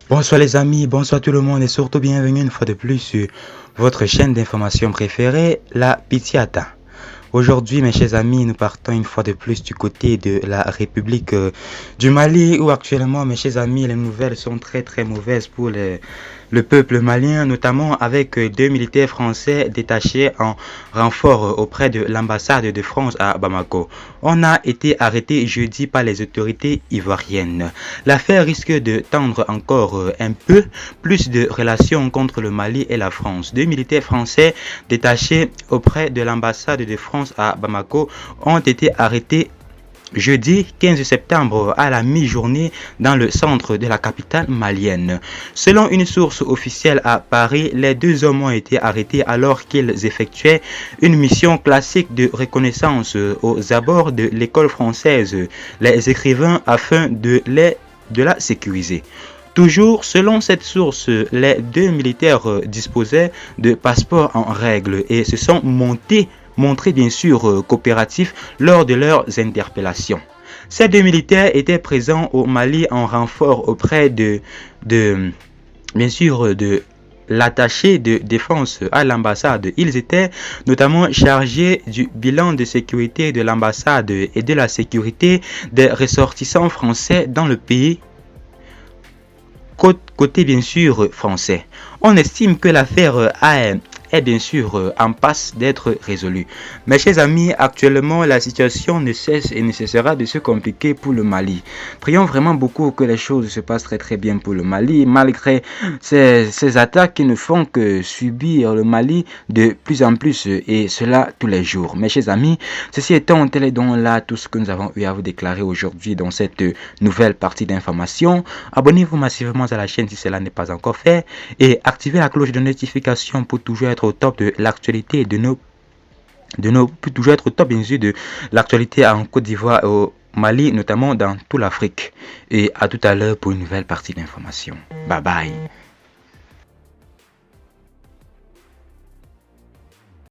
Bonsoir les amis, bonsoir tout le monde et surtout bienvenue une fois de plus sur votre chaîne d'information préférée, la Pitiata. Aujourd'hui mes chers amis, nous partons une fois de plus du côté de la République du Mali où actuellement mes chers amis, les nouvelles sont très mauvaises pour le peuple malien, notamment avec deux militaires français détachés en renfort auprès de l'ambassade de France à Bamako. On a été arrêté jeudi par les autorités ivoiriennes. L'affaire risque de tendre encore un peu plus de relations contre le Mali et la France. Deux militaires français détachés auprès de l'ambassade de France à Bamako ont été arrêtés jeudi 15 septembre à la mi-journée dans le centre de la capitale malienne. Selon une source officielle à Paris, les deux hommes ont été arrêtés alors qu'ils effectuaient une mission classique de reconnaissance aux abords de l'école française, les écrivains, afin de la sécuriser. Toujours selon cette source, les deux militaires disposaient de passeports en règle et se sont montrés bien sûr coopératifs lors de leurs interpellations. Ces deux militaires étaient présents au Mali en renfort auprès bien sûr de l'attaché de défense à l'ambassade. Ils étaient notamment chargés du bilan de sécurité de l'ambassade et de la sécurité des ressortissants français dans le pays, côté bien sûr français. On estime que l'affaire est bien sûr en passe d'être résolue. Mes chers amis, actuellement la situation ne cesse et ne cessera de se compliquer pour le Mali. Prions vraiment beaucoup que les choses se passent très bien pour le Mali, malgré ces attaques qui ne font que subir le Mali de plus en plus, et cela tous les jours. Mes chers amis, ceci étant, tel est donc là tout ce que nous avons eu à vous déclarer aujourd'hui dans cette nouvelle partie d'information. Abonnez-vous massivement à la chaîne si cela n'est pas encore fait et activez la cloche de notification pour toujours être au top de l'actualité pour toujours être au top bien sûr de l'actualité en Côte d'Ivoire et au Mali, notamment dans toute l'Afrique. Et à tout à l'heure pour une nouvelle partie d'information. Bye bye.